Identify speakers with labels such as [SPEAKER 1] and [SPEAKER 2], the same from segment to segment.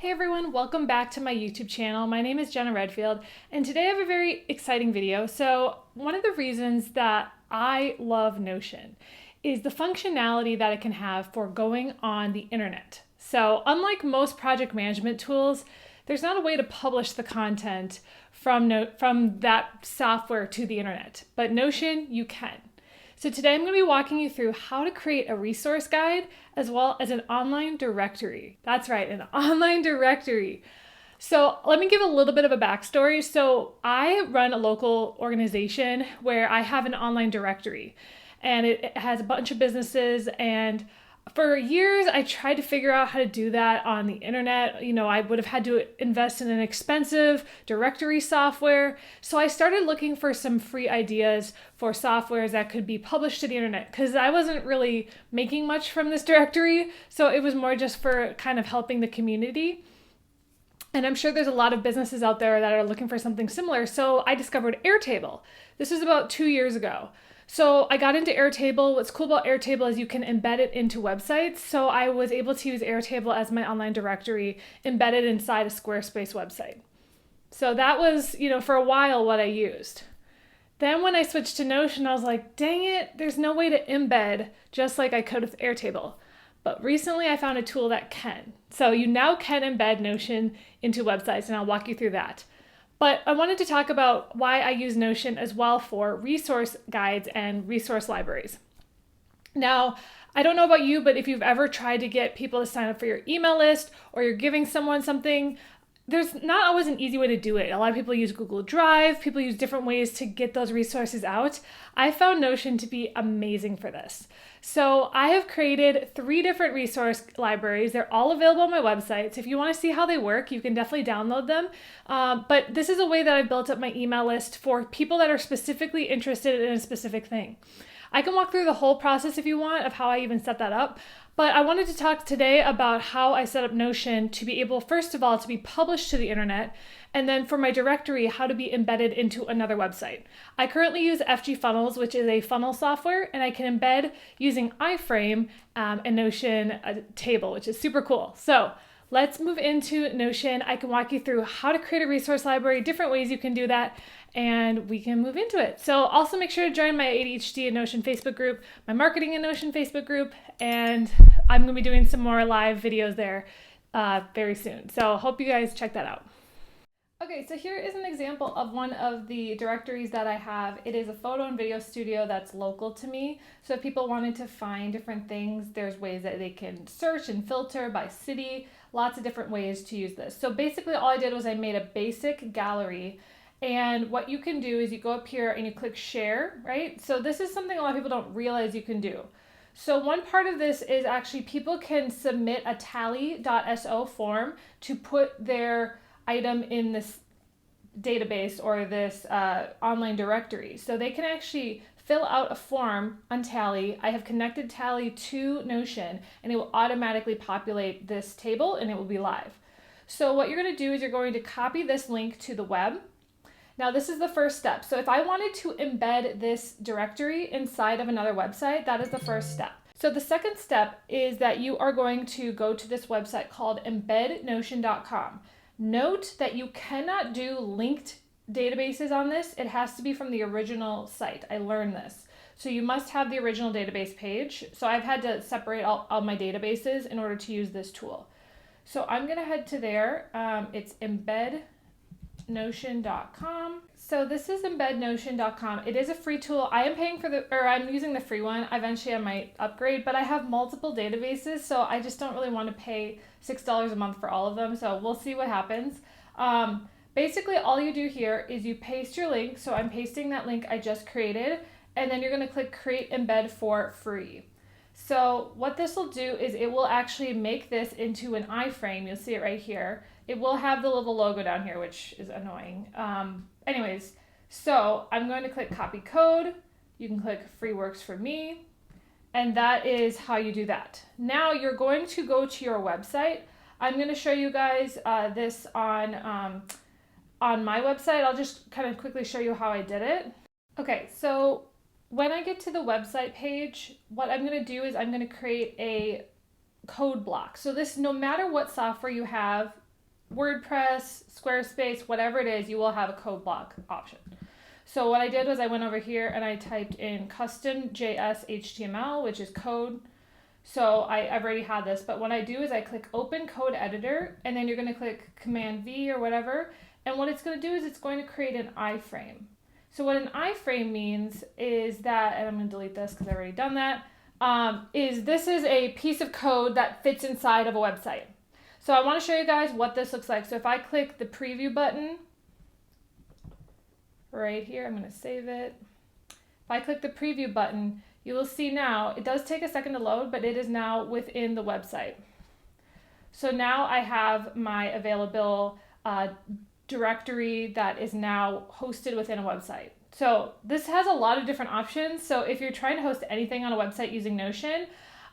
[SPEAKER 1] Hey everyone, welcome back to my YouTube channel. My name is Jenna Redfield, and today I have a very exciting video. So one of the reasons that I love Notion is the functionality that it can have for going on the internet. So unlike most project management tools, there's not a way to publish the content from that software to the internet, but Notion, you can. So today I'm going to be walking you through how to create a resource guide as well as an online directory. That's right, an online directory. So let me give a little bit of a backstory. So I run a local organization where I have an online directory, and it has a bunch of businesses, and for years, I tried to figure out how to do that on the internet. I would have had to invest in an expensive directory software. So I started looking for some free ideas for softwares that could be published to the internet because I wasn't really making much from this directory. So it was more just for kind of helping the community. And I'm sure there's a lot of businesses out there that are looking for something similar. So I discovered Airtable. This was about 2 years ago. So I got into Airtable. What's cool about Airtable is you can embed it into websites. So I was able to use Airtable as my online directory embedded inside a Squarespace website. So that was, for a while what I used. Then when I switched to Notion, I was like, dang it, there's no way to embed just like I could with Airtable. But recently I found a tool that can. So you now can embed Notion into websites, and I'll walk you through that. But I wanted to talk about why I use Notion as well for resource guides and resource libraries. Now, I don't know about you, but if you've ever tried to get people to sign up for your email list or you're giving someone something, there's not always an easy way to do it. A lot of people use Google Drive, people use different ways to get those resources out. I found Notion to be amazing for this. So I have created 3 different resource libraries. They're all available on my website. So if you want to see how they work, you can definitely download them. But this is a way that I've built up my email list for people that are specifically interested in a specific thing. I can walk through the whole process if you want of how I even set that up. But I wanted to talk today about how I set up Notion to be able, first of all, to be published to the internet, and then for my directory, how to be embedded into another website. I currently use FG Funnels, which is a funnel software, and I can embed using iframe and Notion a table, which is super cool. So let's move into Notion. I can walk you through how to create a resource library, different ways you can do that, and we can move into it. So also make sure to join my ADHD and Notion Facebook group, my Marketing and Notion Facebook group, and I'm going to be doing some more live videos there very soon. So hope you guys check that out. Okay, so here is an example of one of the directories that I have. It is a photo and video studio that's local to me. So if people wanted to find different things, there's ways that they can search and filter by city, lots of different ways to use this. So basically all I did was I made a basic gallery. And what you can do is you go up here and you click share, right? So this is something a lot of people don't realize you can do. So one part of this is actually people can submit a tally.so form to put their item in this database or this online directory. So they can actually fill out a form on Tally. I have connected Tally to Notion, and it will automatically populate this table and it will be live. So what you're going to do is you're going to copy this link to the web. Now this is the first step. So if I wanted to embed this directory inside of another website, that is the first step. So the second step is that you are going to go to this website called embednotion.com. Note that you cannot do linked databases on this. It has to be from the original site. I learned this. So you must have the original database page. So I've had to separate all my databases in order to use this tool. So I'm going to head to there. It's embednotion.com. So this is embednotion.com. It is a free tool. I am paying for I'm using the free one. Eventually I might upgrade, but I have multiple databases, so I just don't really want to pay $6 a month for all of them. So we'll see what happens. Basically all you do here is you paste your link. So I'm pasting that link I just created, and then you're going to click create embed for free. So what this will do is it will actually make this into an iframe. You'll see it right here. It will have the little logo down here, which is annoying. Anyways, so I'm going to click copy code. You can click free works for me. And that is how you do that. Now you're going to go to your website. I'm going to show you guys this on my website. I'll just kind of quickly show you how I did it. Okay, so when I get to the website page, what I'm going to do is I'm going to create a code block. So this, no matter what software you have, WordPress, Squarespace, whatever it is, you will have a code block option. So what I did was I went over here and I typed in custom JS HTML, which is code. So I've already had this, but what I do is I click open code editor, and then you're going to click Command V or whatever. And what it's going to do is it's going to create an iframe. So what an iframe means is that, and I'm going to delete this because I've already done that, this is a piece of code that fits inside of a website. So I want to show you guys what this looks like. So if I click the preview button right here, I'm going to save it. If I click the preview button, you will see now, it does take a second to load, but it is now within the website. So now I have my available directory that is now hosted within a website. So this has a lot of different options. So if you're trying to host anything on a website using Notion,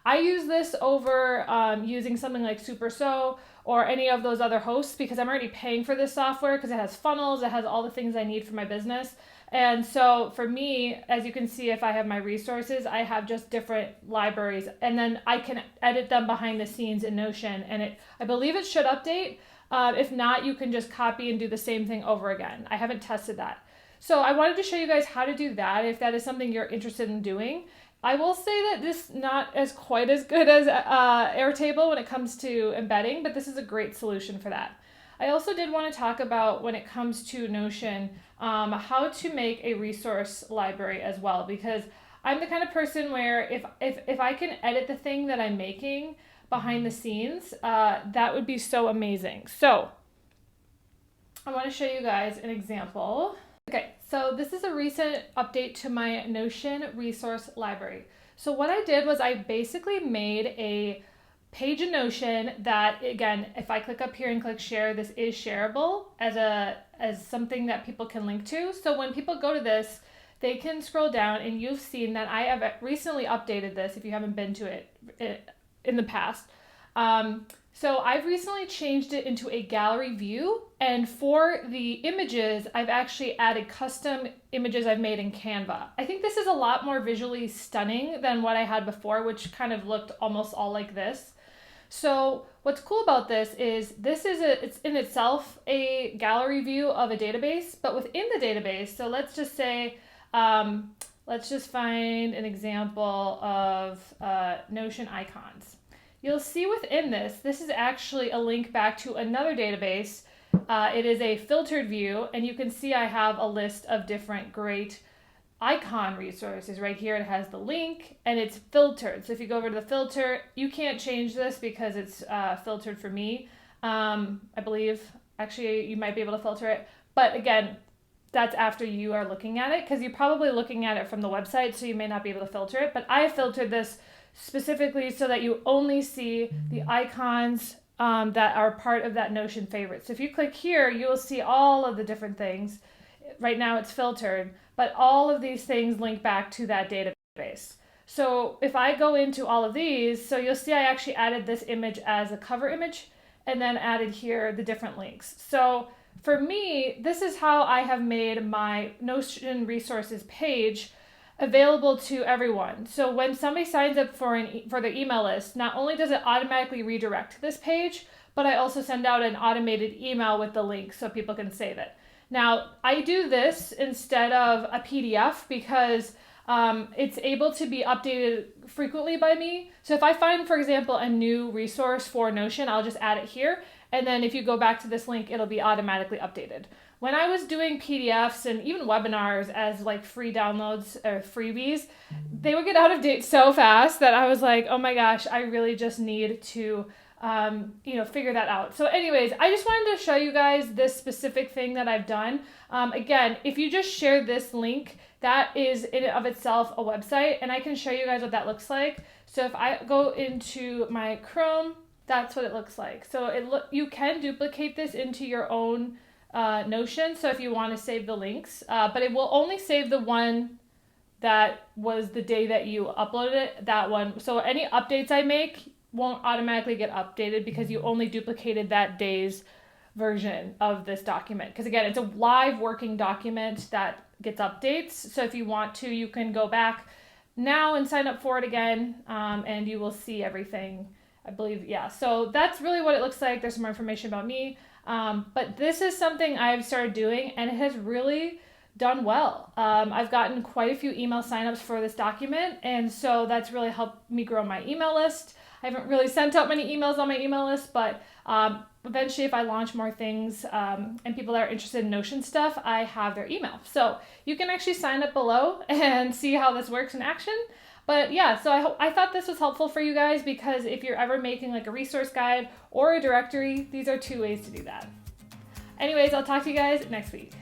[SPEAKER 1] I use this over using something like SuperSo or any of those other hosts because I'm already paying for this software because it has funnels, it has all the things I need for my business. And so for me, as you can see, if I have my resources, I have just different libraries, and then I can edit them behind the scenes in Notion, and I believe it should update. If not, you can just copy and do the same thing over again. I haven't tested that. So I wanted to show you guys how to do that if that is something you're interested in doing. I will say that this is not quite as good as Airtable when it comes to embedding, but this is a great solution for that. I also did want to talk about, when it comes to Notion, how to make a resource library as well, because I'm the kind of person where if I can edit the thing that I'm making behind the scenes, that would be so amazing. So I want to show you guys an example. Okay, so this is a recent update to my Notion resource library. So what I did was I basically made a page in Notion that, again, if I click up here and click share, this is shareable as something that people can link to. So when people go to this, they can scroll down, and you've seen that I have recently updated this if you haven't been to it in the past. So I've recently changed it into a gallery view, and for the images, I've actually added custom images I've made in Canva. I think this is a lot more visually stunning than what I had before, which kind of looked almost all like this. So what's cool about this is it's in itself a gallery view of a database, but within the database, so let's just say, let's just find an example of Notion icons. You'll see within this is actually a link back to another database. It is a filtered view, and you can see I have a list of different great icon resources. Right here it has the link, and it's filtered. So if you go over to the filter, you can't change this because it's filtered for me. I believe, actually, you might be able to filter it. But again, that's after you are looking at it, because you're probably looking at it from the website, so you may not be able to filter it. But I have filtered this specifically so that you only see the icons that are part of that Notion favorite. So if you click here, you'll see all of the different things. Right now it's filtered, but all of these things link back to that database. So if I go into all of these, so you'll see I actually added this image as a cover image, and then added here the different links. So for me, this is how I have made my Notion resources page available to everyone. So when somebody signs up for the email list, not only does it automatically redirect to this page, but I also send out an automated email with the link so people can save it. Now, I do this instead of a PDF because it's able to be updated frequently by me. So if I find, for example, a new resource for Notion, I'll just add it here. And then if you go back to this link, it'll be automatically updated. When I was doing PDFs and even webinars as like free downloads or freebies, they would get out of date so fast that I was like, oh my gosh, I really just need to figure that out. So anyways, I just wanted to show you guys this specific thing that I've done. Again, if you just share this link, that is in and of itself a website, and I can show you guys what that looks like. So if I go into my Chrome, that's what it looks like. So you can duplicate this into your own Notion, so if you want to save the links, but it will only save the one that was the day that you uploaded it, that one. So any updates I make won't automatically get updated because you only duplicated that day's version of this document. Because again, it's a live working document that gets updates. So if you want to, you can go back now and sign up for it again, and you will see everything I believe, yeah. So that's really what it looks like. There's some more information about me. But this is something I've started doing and it has really done well. I've gotten quite a few email signups for this document, and so that's really helped me grow my email list. I haven't really sent out many emails on my email list, but eventually if I launch more things and people that are interested in Notion stuff, I have their email. So you can actually sign up below and see how this works in action. But yeah, so I thought this was helpful for you guys because if you're ever making like a resource guide or a directory, these are two ways to do that. Anyways, I'll talk to you guys next week.